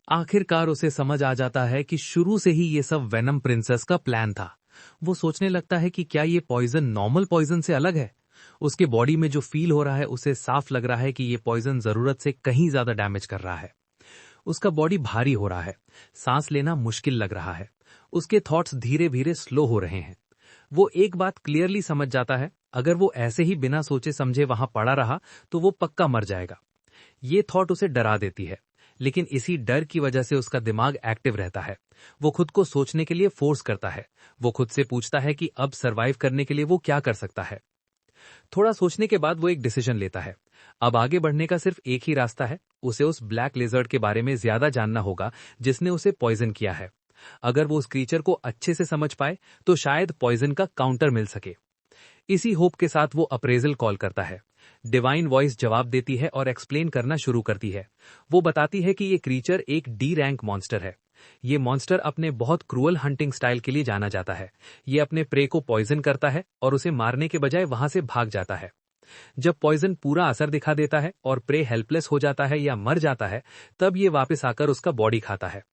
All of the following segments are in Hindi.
आखिरकार उसे समझ आ जाता है कि शुरू से ही ये सब वेनम प्रिंसेस का प्लान था। वो सोचने लगता है कि क्या ये पॉइजन नॉर्मल पॉइजन से अलग है। उसके बॉडी में जो फील हो रहा है उसे साफ लग रहा है कि ये पॉइजन जरूरत से कहीं ज्यादा डैमेज कर रहा है। उसका बॉडी भारी हो रहा है, सांस लेना मुश्किल लग रहा है। उसके थॉट्स धीरे धीरे स्लो हो रहे हैं। वो एक बात क्लियरली समझ जाता है, अगर वो ऐसे ही बिना सोचे समझे वहां पड़ा रहा तो वो पक्का मर जाएगा। ये थॉट उसे डरा देती है, लेकिन इसी डर की वजह से उसका दिमाग एक्टिव रहता है। वो खुद को सोचने के लिए फोर्स करता है। वो खुद से पूछता है कि अब सरवाइव करने के लिए वो क्या कर सकता है। थोड़ा सोचने के बाद वो एक डिसीजन लेता है। अब आगे बढ़ने का सिर्फ एक ही रास्ता है। उसे उस ब्लैक लेजर्ड के बारे में ज्यादा जानना होगा जिसने उसे पॉइजन किया है। अगर वो उस क्रीचर को अच्छे से समझ पाए तो शायद पॉइजन का काउंटर मिल सके। इसी होप के साथ वो अप्रेजल कॉल करता है। डिवाइन वॉइस जवाब देती है और एक्सप्लेन करना शुरू करती है। वो बताती है कि ये क्रीचर एक डी रैंक मॉन्स्टर है। ये मॉन्स्टर अपने बहुत क्रूअल हंटिंग स्टाइल के लिए जाना जाता है। ये अपने प्रे को पॉइजन करता है और उसे मारने के बजाय वहां से भाग जाता है। जब पॉइजन पूरा असर दिखा देता है और प्रे हेल्पलेस हो जाता है या मर जाता है, तब ये वापस आकर उसका बॉडी खाता है।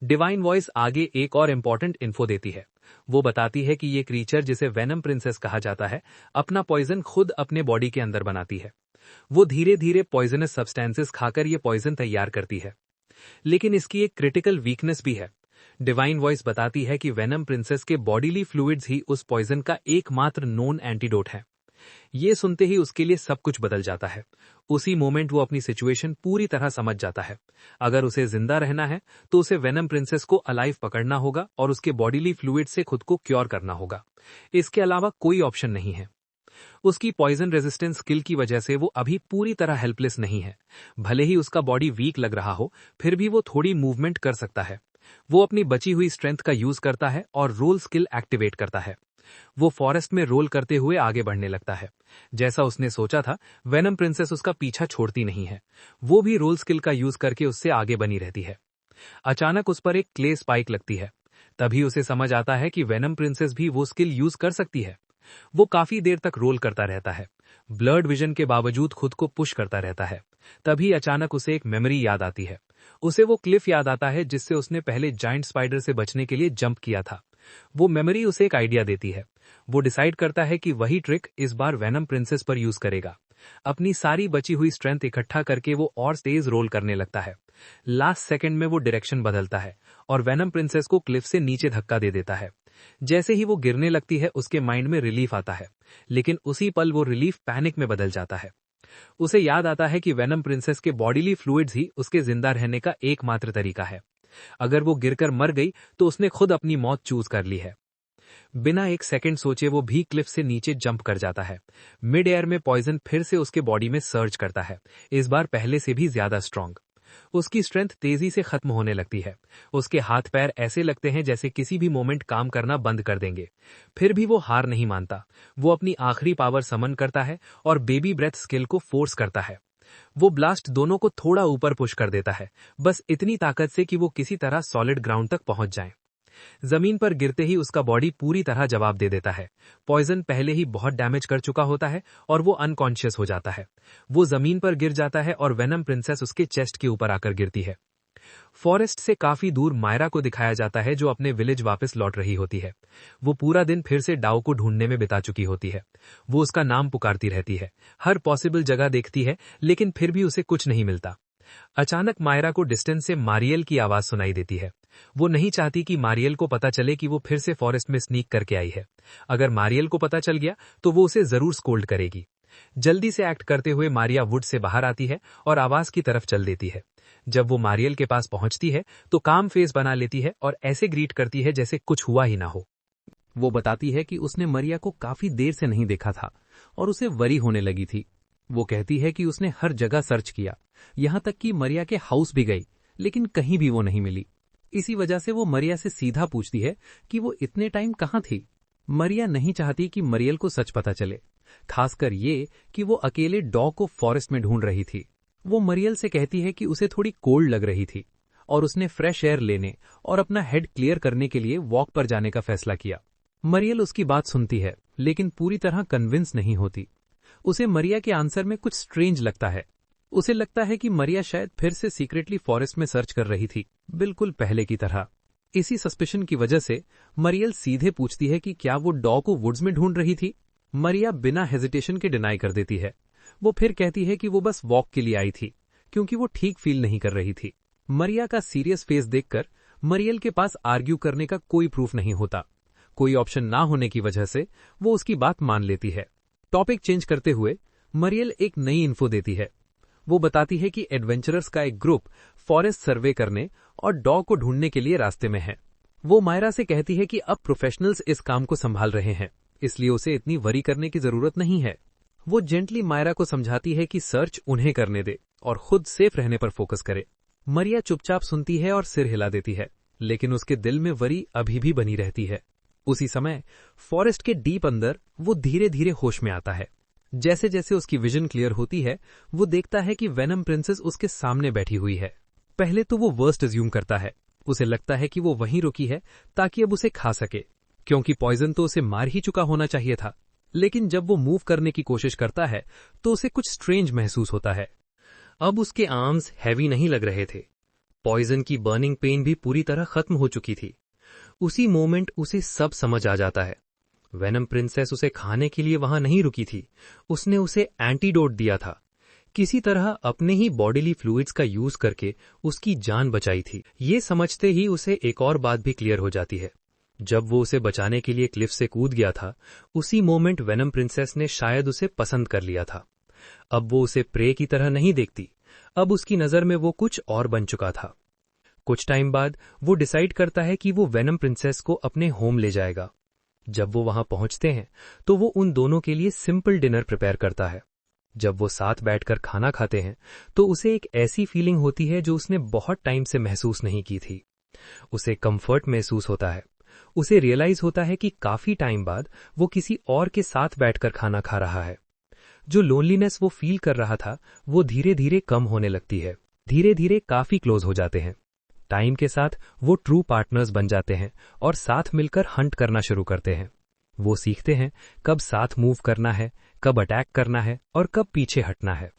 डिवाइन वॉइस आगे एक और इम्पोर्टेंट इन्फो देती है। वो बताती है कि ये क्रीचर जिसे वेनम प्रिंसेस कहा जाता है, अपना पॉइजन खुद अपने बॉडी के अंदर बनाती है। वो धीरे धीरे पॉइजनस सब्सटेंसेस खाकर ये पॉइजन तैयार करती है। लेकिन इसकी एक क्रिटिकल वीकनेस भी है। डिवाइन वॉइस बताती है कि वेनम प्रिंसेस के बॉडीली फ्लूइड्स ही उस पॉइजन का एकमात्र नोन एंटीडोट है। ये सुनते ही उसके लिए सब कुछ बदल जाता है। उसी मोमेंट वो अपनी सिचुएशन पूरी तरह समझ जाता है। अगर उसे जिंदा रहना है तो उसे वेनम प्रिंसेस को अलाइव पकड़ना होगा और उसके बॉडीली फ्लूइड से खुद को क्योर करना होगा। इसके अलावा कोई ऑप्शन नहीं है। उसकी पॉइजन रेजिस्टेंस स्किल की वजह से वो अभी पूरी तरह हेल्पलेस नहीं है। भले ही उसका बॉडी वीक लग रहा हो, फिर भी वो थोड़ी मूवमेंट कर सकता है। वो अपनी बची हुई स्ट्रेंथ का यूज करता है और रोल स्किल एक्टिवेट करता है। वो फॉरेस्ट में रोल करते हुए आगे बढ़ने लगता है। जैसा उसने सोचा था, वेनम प्रिंसेस उसका पीछा छोड़ती नहीं है। वो भी रोल स्किल का यूज करके उससे आगे बनी रहती है। अचानक उस पर एक क्ले स्पाइक लगती है। तभी उसे समझ आता है कि वेनम प्रिंसेस भी वो स्किल यूज कर सकती है। वो काफी देर तक रोल करता रहता है, ब्लर्ड विजन के बावजूद खुद को पुश करता रहता है। तभी अचानक उसे एक मेमोरी याद आती है। उसे वो क्लिफ याद आता है जिससे उसने पहले जायंट स्पाइडर से बचने के लिए जंप किया था। वो मेमोरी उसे एक आइडिया देती है। वो डिसाइड करता है कि वही ट्रिक इस बार वेनम प्रिंसेस पर यूज करेगा। अपनी सारी बची हुई स्ट्रेंथ इकट्ठा करके वो और तेज रोल करने लगता है। लास्ट सेकंड में वो डायरेक्शन बदलता है और वेनम प्रिंसेस को क्लिफ से नीचे धक्का दे देता है। जैसे ही वो गिरने लगती है उसके माइंड में रिलीफ आता है, लेकिन उसी पल वो रिलीफ पैनिक में बदल जाता है। उसे याद आता है कि वेनम प्रिंसेस के बॉडीली फ्लूइड्स ही उसके जिंदा रहने का एकमात्र तरीका है। अगर वो गिरकर मर गई तो उसने खुद अपनी मौत चूज कर ली है। बिना एक सेकंड सोचे वो भी क्लिफ से नीचे जंप कर जाता है। मिड एयर में पॉइजन फिर से उसके बॉडी में सर्ज करता है, इस बार पहले से भी ज्यादा स्ट्रांग। उसकी स्ट्रेंथ तेजी से खत्म होने लगती है। उसके हाथ पैर ऐसे लगते हैं जैसे किसी भी मोमेंट काम करना बंद कर देंगे। फिर भी वो हार नहीं मानता। वो अपनी आखिरी पावर समन करता है और बेबी ब्रेथ स्किल को फोर्स करता है। वो ब्लास्ट दोनों को थोड़ा ऊपर पुश कर देता है, बस इतनी ताकत से कि वो किसी तरह सॉलिड ग्राउंड तक पहुंच जाएं। जमीन पर गिरते ही उसका बॉडी पूरी तरह जवाब दे देता है। पॉइजन पहले ही बहुत डैमेज कर चुका होता है और वो अनकॉन्शियस हो जाता है। वो जमीन पर गिर जाता है और वेनम प्रिंसेस उसके चेस्ट के ऊपर आकर गिरती है। फॉरेस्ट से काफी दूर मायरा को दिखाया जाता है जो अपने विलेज वापस लौट रही होती है। वो पूरा दिन फिर से डाओ को ढूंढने में बिता चुकी होती है। वो उसका नाम पुकारती रहती है, हर पॉसिबल जगह देखती है, लेकिन फिर भी उसे कुछ नहीं मिलता। अचानक मायरा को डिस्टेंस से मारियल की आवाज सुनाई देती है। वो नहीं चाहती कि मारियल को पता चले कि वो फिर से फॉरेस्ट में स्नीक करके आई है। अगर मारियल को पता चल गया तो वो उसे जरूर स्कोल्ड करेगी। जल्दी से एक्ट करते हुए मारिया वुड से बाहर आती है और आवाज की तरफ चल देती है। जब वो मारियल के पास पहुंचती है तो काम फेस बना लेती है और ऐसे ग्रीट करती है जैसे कुछ हुआ ही ना हो। वो बताती है कि उसने मरिया को काफी देर से नहीं देखा था और उसे वरी होने लगी थी। वो कहती है कि उसने हर जगह सर्च किया, यहाँ तक कि मरिया के हाउस भी गई, लेकिन कहीं भी वो नहीं मिली। इसी वजह से वो मरिया से सीधा पूछती है कि वो इतने टाइम कहाँ थी। मरिया नहीं चाहती कि मरियल को सच पता चले, खासकर ये कि वो अकेले डॉग को फॉरेस्ट में ढूंढ रही थी। वो मरियल से कहती है कि उसे थोड़ी कोल्ड लग रही थी और उसने फ्रेश एयर लेने और अपना हेड क्लियर करने के लिए वॉक पर जाने का फैसला किया। मरियल उसकी बात सुनती है, लेकिन पूरी तरह कन्विंस नहीं होती। उसे मरिया के आंसर में कुछ स्ट्रेंज लगता है। उसे लगता है कि मरिया शायद फिर से सीक्रेटली फॉरेस्ट में सर्च कर रही थी, बिल्कुल पहले की तरह। इसी सस्पिशन की वजह से मरियल सीधे पूछती है कि क्या वो डॉग को वुड्स में ढूंढ रही थी। मरिया बिना हेजिटेशन के डिनाई कर देती है। वो फिर कहती है कि वो बस वॉक के लिए आई थी, क्योंकि वो ठीक फील नहीं कर रही थी। मरिया का सीरियस फेस देखकर मरियल के पास आर्ग्यू करने का कोई प्रूफ नहीं होता। कोई ऑप्शन ना होने की वजह से वो उसकी बात मान लेती है। टॉपिक चेंज करते हुए मरियल एक नई इन्फो देती है। वो बताती है कि एडवेंचरर्स का एक ग्रुप फॉरेस्ट सर्वे करने और डॉग को ढूंढने के लिए रास्ते में है। वो मायरा से कहती है कि अब प्रोफेशनल्स इस काम को संभाल रहे हैं, इसलिए उसे इतनी वरी करने की जरूरत नहीं है। वो जेंटली मायरा को समझाती है कि सर्च उन्हें करने दे और खुद सेफ रहने पर फोकस करे। मरिया चुपचाप सुनती है और सिर हिला देती है, लेकिन उसके दिल में वरी अभी भी बनी रहती है। उसी समय फॉरेस्ट के डीप अंदर वो धीरे धीरे होश में आता है। जैसे जैसे उसकी विजन क्लियर होती है, वो देखता है कि वेनम प्रिंसेस उसके सामने बैठी हुई है। पहले तो वो वर्स्ट अज्यूम करता है। उसे लगता है कि वो वहीं रुकी है ताकि अब उसे खा सके, क्योंकि पॉइजन तो उसे मार ही चुका होना चाहिए था। लेकिन जब वो मूव करने की कोशिश करता है तो उसे कुछ स्ट्रेंज महसूस होता है। अब उसके आर्म्स हैवी नहीं लग रहे थे। पॉइजन की बर्निंग पेन भी पूरी तरह खत्म हो चुकी थी। उसी मोमेंट उसे सब समझ आ जाता है। वेनम प्रिंसेस उसे खाने के लिए वहां नहीं रुकी थी, उसने उसे एंटीडोट दिया था। किसी तरह अपने ही बॉडीली फ्लूइड्स का यूज करके उसकी जान बचाई थी। ये समझते ही उसे एक और बात भी क्लियर हो जाती है। जब वो उसे बचाने के लिए क्लिफ से कूद गया था, उसी मोमेंट वेनम प्रिंसेस ने शायद उसे पसंद कर लिया था। अब वो उसे प्रे की तरह नहीं देखती, अब उसकी नजर में वो कुछ और बन चुका था। कुछ टाइम बाद वो डिसाइड करता है कि वो वेनम प्रिंसेस को अपने होम ले जाएगा। जब वो वहां पहुंचते हैं तो वो उन दोनों के लिए सिंपल डिनर प्रिपेयर करता है। जब वो साथ बैठकर खाना खाते हैं तो उसे एक ऐसी फीलिंग होती है जो उसने बहुत टाइम से महसूस नहीं की थी। उसे कंफर्ट महसूस होता है। उसे रियलाइज होता है कि काफी टाइम बाद वो किसी और के साथ बैठकर खाना खा रहा है। जो लोनलीनेस वो फील कर रहा था वो धीरे धीरे कम होने लगती है। धीरे धीरे काफी क्लोज हो जाते हैं। टाइम के साथ वो ट्रू पार्टनर्स बन जाते हैं और साथ मिलकर हंट करना शुरू करते हैं। वो सीखते हैं कब साथ मूव करना है, कब अटैक करना है और कब पीछे हटना है।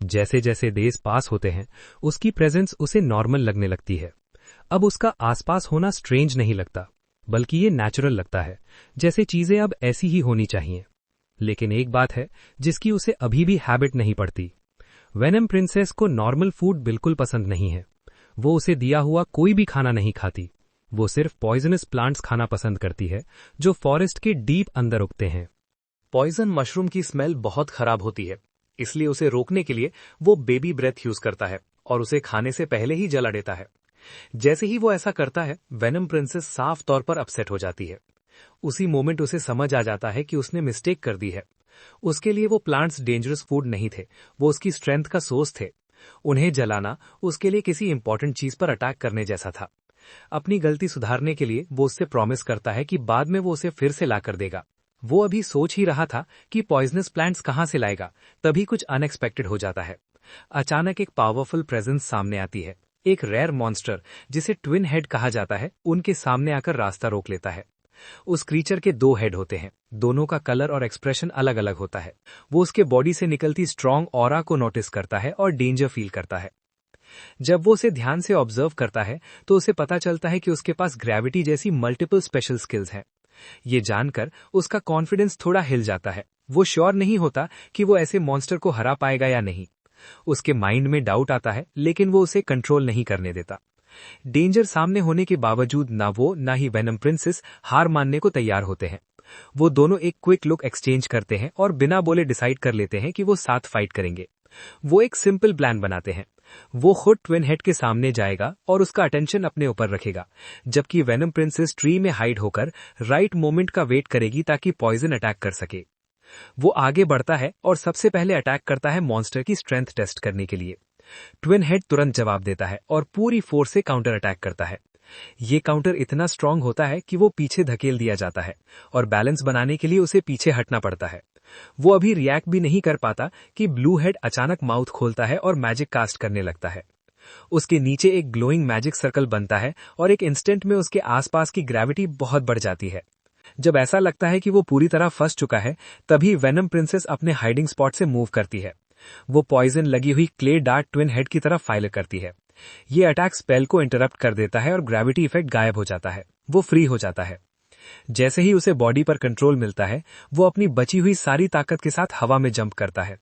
जैसे जैसे डेज पास होते हैं उसकी प्रेजेंस उसे नॉर्मल लगने लगती है। अब उसका आसपास होना स्ट्रेंज नहीं लगता, बल्कि ये नेचुरल लगता है, जैसे चीजें अब ऐसी ही होनी चाहिए। लेकिन एक बात है जिसकी उसे अभी भी हैबिट नहीं पड़ती। वेनम प्रिंसेस को नॉर्मल फूड बिल्कुल पसंद नहीं है। वो उसे दिया हुआ कोई भी खाना नहीं खाती। वो सिर्फ पॉइजनस प्लांट्स खाना पसंद करती है जो फॉरेस्ट के डीप अंदर उगते हैं। पॉइजन मशरूम की स्मेल बहुत खराब होती है, इसलिए उसे रोकने के लिए वो बेबी ब्रेथ यूज करता है और उसे खाने से पहले ही जला देता है। जैसे ही वो ऐसा करता है, वेनम प्रिंसेस साफ तौर पर अपसेट हो जाती है। उसी मोमेंट उसे समझ आ जाता है कि उसने मिस्टेक कर दी है। उसके लिए वो प्लांट्स डेंजरस फूड नहीं थे, वो उसकी स्ट्रेंथ का सोर्स थे। उन्हें जलाना उसके लिए किसी इंपॉर्टेंट चीज पर अटैक करने जैसा था। अपनी गलती सुधारने के लिए वो उससे प्रॉमिस करता है कि बाद में वो उसे फिर से ला कर देगा। वो अभी सोच ही रहा था कि पॉइजनस प्लांट्स कहां से लाएगा, तभी कुछ अनएक्सपेक्टेड हो जाता है। अचानक एक पावरफुल प्रेजेंस सामने आती है। एक रेयर मॉन्स्टर जिसे ट्विन हेड कहा जाता है, उनके सामने आकर रास्ता रोक लेता है। उस क्रीचर के 2 हेड होते हैं, दोनों का कलर और एक्सप्रेशन अलग अलग होता है। वो उसके बॉडी से निकलती स्ट्रॉन्ग ऑरा को नोटिस करता है और डेंजर फील करता है। जब वो उसे ध्यान से ऑब्जर्व करता है तो उसे पता चलता है कि उसके पास ग्रेविटी जैसी मल्टीपल स्पेशल स्किल्स हैं। ये जानकर उसका कॉन्फिडेंस थोड़ा हिल जाता है। वो श्योर नहीं होता कि वो ऐसे मॉन्स्टर को हरा पाएगा या नहीं। उसके माइंड में डाउट आता है, लेकिन वो उसे कंट्रोल नहीं करने देता। डेंजर सामने होने के बावजूद ना वो ना ही वेनम प्रिंसेस हार मानने को तैयार होते हैं। वो दोनों एक क्विक लुक एक्सचेंज करते हैं और बिना बोले डिसाइड कर लेते हैं कि वो साथ फाइट करेंगे। वो एक सिंपल प्लान बनाते हैं। वो खुद ट्विन हेड के सामने जाएगा और उसका अटेंशन अपने ऊपर रखेगा, जबकि वेनम प्रिंसेस ट्री में हाइड होकर राइट मोमेंट का वेट करेगी ताकि पॉइजन अटैक कर सके। वो आगे बढ़ता है और सबसे पहले अटैक करता है मॉन्स्टर की स्ट्रेंथ टेस्ट करने के लिए। ट्विन हेड तुरंत जवाब देता है और पूरी फोर्स से काउंटर अटैक करता है। ये काउंटर इतना स्ट्रांग होता है कि वो पीछे धकेल दिया जाता है और बैलेंस बनाने के लिए उसे पीछे हटना पड़ता है। वो अभी रिएक्ट भी नहीं कर पाता कि ब्लू हेड अचानक माउथ खोलता है और मैजिक कास्ट करने लगता है। उसके नीचे एक ग्लोइंग मैजिक सर्कल बनता है और एक इंस्टेंट में उसके आसपास की ग्रेविटी बहुत बढ़ जाती है। जब ऐसा लगता है कि वो पूरी तरह फंस चुका है, तभी वेनम प्रिंसेस अपने हाइडिंग स्पॉट से मूव करती है। वो पॉइजन लगी हुई क्ले डार्ट ट्विन हेड की तरफ फायर करती है। ये अटैक स्पेल को इंटरप्ट कर देता है और ग्रेविटी इफेक्ट गायब हो जाता है। वो फ्री हो जाता है। जैसे ही उसे बॉडी पर कंट्रोल मिलता है, वो अपनी बची हुई सारी ताकत के साथ हवा में जंप करता है।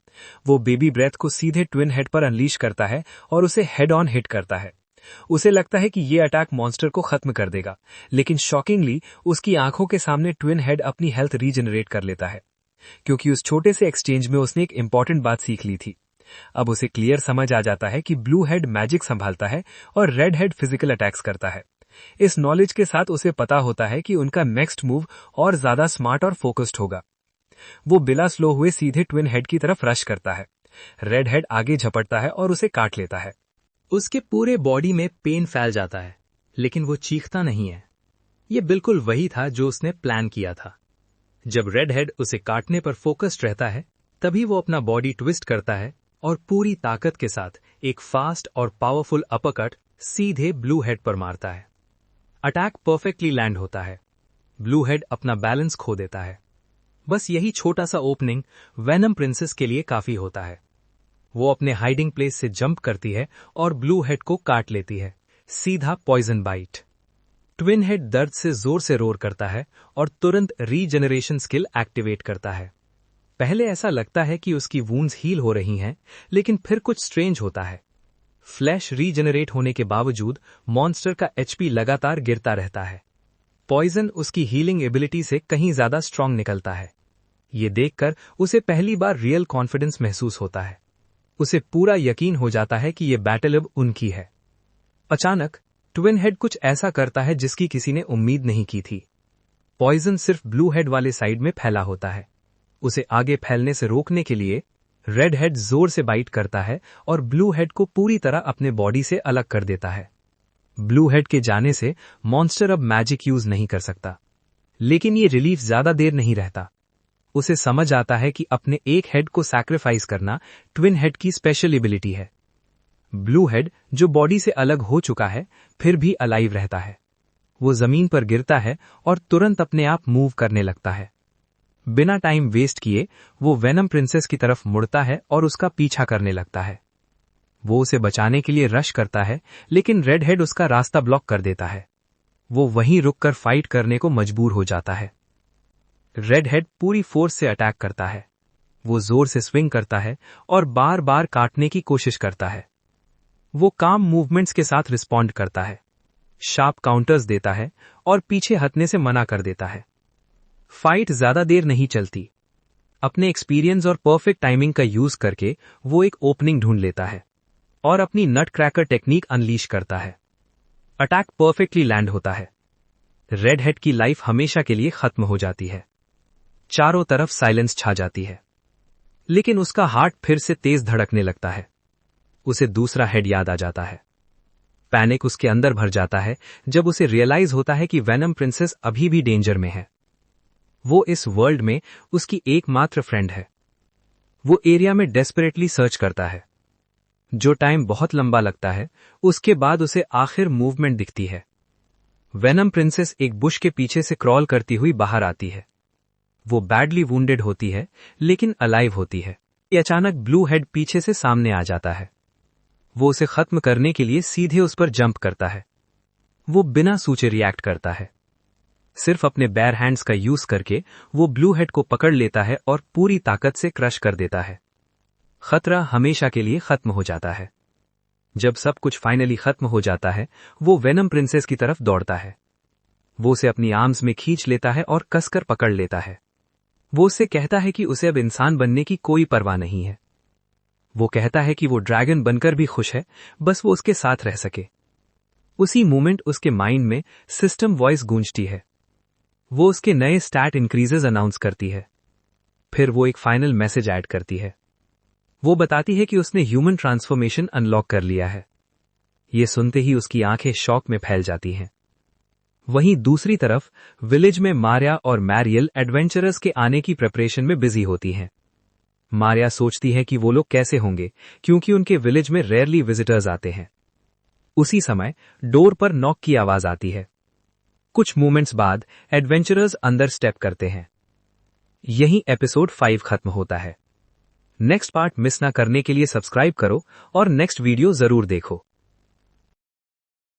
वो बेबी ब्रेथ को सीधे ट्विन हेड पर अनलीश करता है और उसे हेड ऑन हिट करता है। उसे लगता है कि ये अटैक मॉन्स्टर को खत्म कर देगा, लेकिन शॉकिंगली उसकी आंखों के सामने ट्विन हेड अपनी हेल्थ रीजनरेट कर लेता है, क्योंकि उस छोटे से एक्सचेंज में उसने एक इंपॉर्टेंट बात सीख ली थी। अब उसे क्लियर समझ आ जाता है कि ब्लू हेड मैजिक संभालता है और रेड हेड फिजिकल अटैक्स करता है। इस नॉलेज के साथ उसे पता होता है कि उनका नेक्स्ट मूव और ज्यादा स्मार्ट और फोकस्ड होगा। वो बिना स्लो हुए सीधे ट्विन हेड की तरफ रश करता है। रेड हेड आगे झपटता है और उसे काट लेता है। उसके पूरे बॉडी में पेन फैल जाता है, लेकिन वो चीखता नहीं है। ये बिल्कुल वही था जो उसने प्लान किया था। जब रेड हेड उसे काटने पर फोकस्ड रहता है, तभी वो अपना बॉडी ट्विस्ट करता है और पूरी ताकत के साथ एक फास्ट और पावरफुल अपरकट सीधे ब्लू हेड पर मारता है। अटैक परफेक्टली लैंड होता है। ब्लू हेड अपना बैलेंस खो देता है। बस यही छोटा सा ओपनिंग वेनम प्रिंसेस के लिए काफी होता है। वो अपने हाइडिंग प्लेस से जंप करती है और ब्लू हेड को काट लेती है, सीधा पॉइजन बाइट। ट्विन हेड दर्द से जोर से रोर करता है और तुरंत रीजनरेशन स्किल एक्टिवेट करता है। पहले ऐसा लगता है कि उसकी वूंड्स हील हो रही हैं, लेकिन फिर कुछ स्ट्रेंज होता है। फ्लैश रीजनरेट होने के बावजूद मॉन्स्टर का एचपी लगातार गिरता रहता है। पॉइजन उसकी हीलिंग एबिलिटी से कहीं ज्यादा स्ट्रांग निकलता है। ये देखकर उसे पहली बार रियल कॉन्फिडेंस महसूस होता है। उसे पूरा यकीन हो जाता है कि ये बैटल अब उनकी है। अचानक ट्विन हेड कुछ ऐसा करता है जिसकी किसी ने उम्मीद नहीं की थी। पॉइजन सिर्फ ब्लू हेड वाले साइड में फैला होता है। उसे आगे फैलने से रोकने के लिए रेड हेड जोर से बाइट करता है और ब्लू हेड को पूरी तरह अपने बॉडी से अलग कर देता है। ब्लू हेड के जाने से मॉन्स्टर अब मैजिक यूज नहीं कर सकता, लेकिन ये रिलीफ ज्यादा देर नहीं रहता। उसे समझ आता है कि अपने एक हेड को सैक्रिफाइस करना ट्विन हेड की स्पेशल एबिलिटी है। ब्लू हेड, जो बॉडी से अलग हो चुका है, फिर भी अलाइव रहता है। वो जमीन पर गिरता है और तुरंत अपने आप मूव करने लगता है। बिना टाइम वेस्ट किए वो वेनम प्रिंसेस की तरफ मुड़ता है और उसका पीछा करने लगता है। वो उसे बचाने के लिए रश करता है, लेकिन रेड हेड उसका रास्ता ब्लॉक कर देता है। वो वहीं रुककर फाइट करने को मजबूर हो जाता है। रेड हेड पूरी फोर्स से अटैक करता है। वो जोर से स्विंग करता है और बार बार काटने की कोशिश करता है। वो काम मूवमेंट्स के साथ रिस्पॉन्ड करता है, शार्प काउंटर्स देता है और पीछे हटने से मना कर देता है। फाइट ज्यादा देर नहीं चलती। अपने एक्सपीरियंस और परफेक्ट टाइमिंग का यूज करके वो एक ओपनिंग ढूंढ लेता है और अपनी नट क्रैकर टेक्निक अनलीश करता है। अटैक परफेक्टली लैंड होता है। रेड हेड की लाइफ हमेशा के लिए खत्म हो जाती है। चारों तरफ साइलेंस छा जाती है, लेकिन उसका हार्ट फिर से तेज धड़कने लगता है। उसे दूसरा हेड याद आ जाता है। पैनिक उसके अंदर भर जाता है जब उसे रियलाइज होता है कि वेनम प्रिंसेस अभी भी डेंजर में है। वो इस वर्ल्ड में उसकी एकमात्र फ्रेंड है। वो एरिया में डेस्परेटली सर्च करता है। जो टाइम बहुत लंबा लगता है, उसके बाद उसे आखिर मूवमेंट दिखती है। वेनम प्रिंसेस एक बुश के पीछे से क्रॉल करती हुई बाहर आती है। वो बैडली वुंडेड होती है, लेकिन अलाइव होती है। अचानक ब्लू हेड पीछे से सामने आ जाता है। वो उसे खत्म करने के लिए सीधे उस पर जंप करता है। वो बिना सोचे रिएक्ट करता है। सिर्फ अपने बेयर हैंड्स का यूज करके वो ब्लू हेड को पकड़ लेता है और पूरी ताकत से क्रश कर देता है। खतरा हमेशा के लिए खत्म हो जाता है। जब सब कुछ फाइनली खत्म हो जाता है, वो वेनम प्रिंसेस की तरफ दौड़ता है। वो उसे अपनी आर्म्स में खींच लेता है और कसकर पकड़ लेता है। वो उससे कहता है कि उसे अब इंसान बनने की कोई परवाह नहीं है। वो कहता है कि वो ड्रैगन बनकर भी खुश है, बस वो उसके साथ रह सके। उसी मोमेंट उसके माइंड में सिस्टम वॉइस गूंजती है। वो उसके नए स्टैट इंक्रीजेस अनाउंस करती है। फिर वो एक फाइनल मैसेज ऐड करती है। वो बताती है कि उसने ह्यूमन ट्रांसफॉर्मेशन अनलॉक कर लिया है। ये सुनते ही उसकी आंखें शॉक में फैल जाती हैं। वहीं दूसरी तरफ विलेज में मारिया और मैरियल एडवेंचरर्स के आने की प्रिपरेशन में बिजी होती हैं। मारिया सोचती है कि वो लोग कैसे होंगे, क्योंकि उनके विलेज में रेयरली विजिटर्स आते हैं। उसी समय डोर पर नॉक की आवाज आती है। कुछ मोमेंट्स बाद एडवेंचरर्स अंदर स्टेप करते हैं। यहीं एपिसोड 5 खत्म होता है। नेक्स्ट पार्ट मिस ना करने के लिए सब्सक्राइब करो और नेक्स्ट वीडियो जरूर देखो।